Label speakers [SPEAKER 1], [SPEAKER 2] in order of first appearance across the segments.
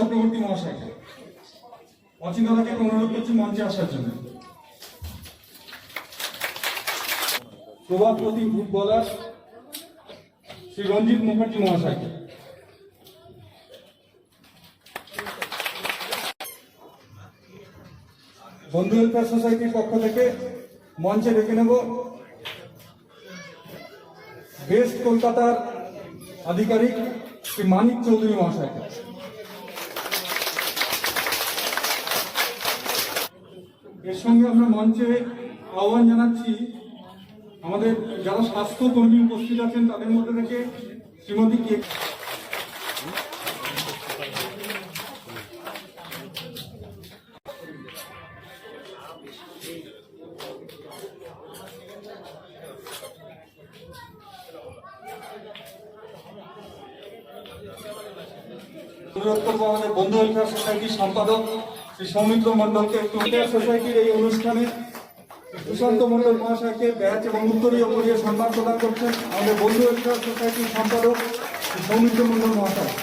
[SPEAKER 1] চক্রবর্তী মহাশয়কে। অচিন্তদাকে অনুরোধ করছি মঞ্চে আসার জন্য। প্রভাতপতি ফুটবলার শ্রী রঞ্জিত মুখার্জি মহাশয়কে। বন্ধু ওয়েলফেয়ার সোসাইটির পক্ষ থেকে মঞ্চে ডেকে নেব বেস্ট কলকাতার আধিকারিক শ্রী মানিক চৌধুরী মহাশয়কে। এর সঙ্গে আমরা মঞ্চে আহ্বান জানাচ্ছি আমাদের যারা স্বাস্থ্য কর্মী উপস্থিত আছেন তাদের মধ্যে থেকে শ্রীমতী কে অনুরোধ করবো আমাদের বন্ধু ওয়েলফেয়ার সোসাইটির সম্পাদক শ্রী সৌমিত্র মন্ডলকে একটু সোসাইটির এই অনুষ্ঠানে সুশান্ত মন্ডল মহাশয়কে ব্যাচ এবং উত্তরীয় পরিয়ে সম্মান প্রদান করছেন আমাদের বন্ধু ওয়েলফেয়ার সোসাইটির সম্পাদক শ্রী সৌমিত্র মন্ডল মহাশয়।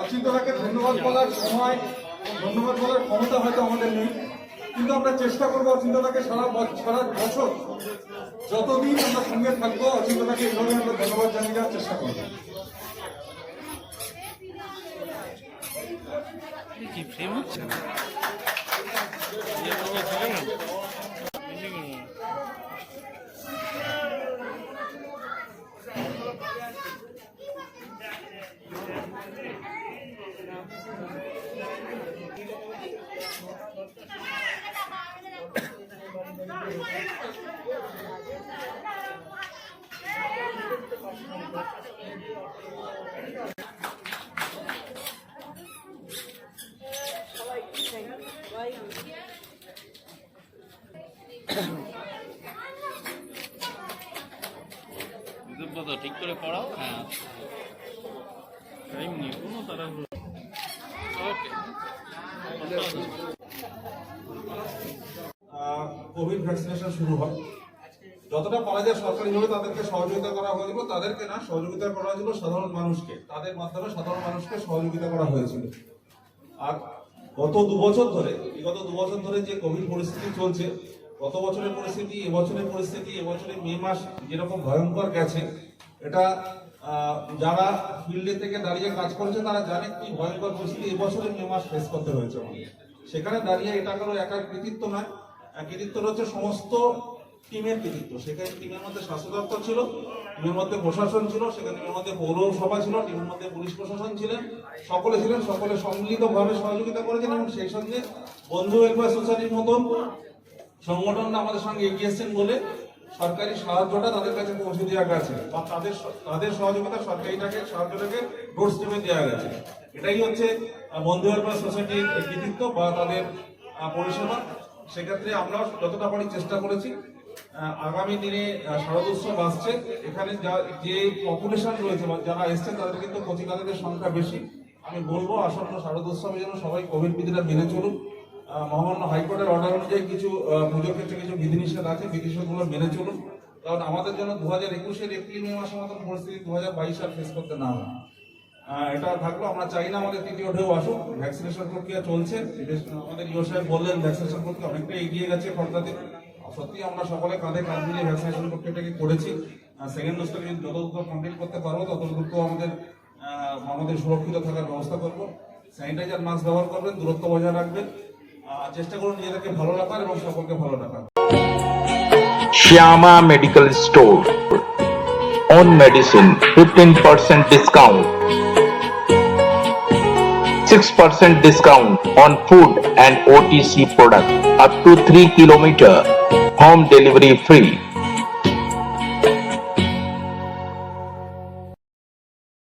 [SPEAKER 1] অচিন্তদাকে ধন্যবাদ বলার সময় ধন্যবাদ বলার ক্ষমতা হয়তো আমাদের নেই, কিন্তু আমরা চেষ্টা করবো অচিন্তদাকে সারা বছর যতদিন আমরা সঙ্গে থাকবো অচিন্তদাকে এইভাবে আমরা ধন্যবাদ জানিয়ে যাওয়ার চেষ্টা করবো।
[SPEAKER 2] ঠিক করে পড়াও। হ্যাঁ, টাইম নেই কোনো তাড়াহুড়ো। ওকে,
[SPEAKER 3] কোভিড ভ্যাকসিনেশন শুরু হয়, যতটা পারা যায় সরকারিভাবে তাদেরকে সহযোগিতা করা হয়েছিল, তাদেরকে না সহযোগিতা করা হয়েছিল সাধারণ মানুষকে, তাদের মাধ্যমে সাধারণ মানুষকে সহযোগিতা করা হয়েছিল। আর বিগত 2 বছর ধরে যে কোভিড পরিস্থিতি চলছে, গত বছরের পরিস্থিতি, এবছরের পরিস্থিতি, এবছরের মে মাস যেরকম ভয়ঙ্কর গেছে, এটা যারা ফিল্ডে থেকে দাঁড়িয়ে কাজ করছে তারা জানে কি ভয়ঙ্কর পরিস্থিতি এবছরের মে মাস ফেস করতে হয়েছে আমাদের। সেখানে দাঁড়িয়ে এটা কারো একার কৃতিত্ব নয়, কৃতিত্ব হচ্ছে সমস্ত টিমের কৃতিত্ব। সেখানে টিমের মধ্যে স্বাস্থ্য দপ্তর ছিল, টিমের মধ্যে প্রশাসন ছিল, সেখানে টিমের মধ্যে পৌরসভা ছিল, টিমের মধ্যে পুলিশ প্রশাসন ছিলেন, সকলে সম্মিলিতভাবে সহযোগিতা করেছেন। এবং সেই সঙ্গে বন্ধু ওয়েলফেয়ার সোসাইটির মতন সংগঠনটা আমাদের সঙ্গে এগিয়ে এসছেন বলে সরকারি সাহায্যটা তাদের কাছে পৌঁছে দেওয়া গেছে, বা তাদের সহযোগিতা সাহায্যটাকে ডোর স্টেপে দেওয়া গেছে। এটাই হচ্ছে বন্ধু ওয়েলফেয়ার সোসাইটির কৃতিত্ব বা তাদের পরিষেবা। সেক্ষেত্রে আমরাও যতটা পারি চেষ্টা করেছি। আগামী দিনে শারদোৎসব আসছে, এখানে যে পপুলেশন রয়েছে বা যারা এসছেন তাদের কিন্তু প্রতিকারীদের সংখ্যা বেশি। আমি বলবো আসন্ন শারদোৎসবে যেন সবাই কোভিড বিধিটা মেনে চলুন। মহামান্য হাইকোর্টের অর্ডার অনুযায়ী কিছু পুজোর ক্ষেত্রে কিছু বিধিনিষেধ আছে, বিধিনিষেধগুলো মেনে চলুন, কারণ আমাদের জন্য 2021-এর এপ্রিল মে মাসের মতন পরিস্থিতি 2022 সাল ফেস করতে না হয়। এটা থাকলো, আমরা চাই না আমাদের তৃতীয় ঢেউ আসুক। ভ্যাকসিনেশন প্রক্রিয়া চলছে, আমাদের ইও সাহেব বললেন ভ্যাকসিনেশন প্রক্রিয়া অনেকটা এগিয়ে গেছে খরচাতে। সত্যি আমরা সকলে কাঁধে কাঁধ মিলিয়ে ভ্যাকসিনেশন প্রক্রিয়াটাকে করেছি। সেকেন্ড ডোজটাকে যত দ্রুত কমপ্লিট করতে পারবো তত দ্রুত আমাদের সুরক্ষিত থাকার ব্যবস্থা করবো। স্যানিটাইজার মাস্ক ব্যবহার করবেন, দূরত্ব বজায় রাখবেন, চেষ্টা করুন নিজেদেরকে ভালো রাখার এবং সকলকে ভালো রাখার।
[SPEAKER 4] Shyama Medical Store. On medicine, 15% discount. 6% discount on food and OTC products. Up to 3 km. Home delivery free.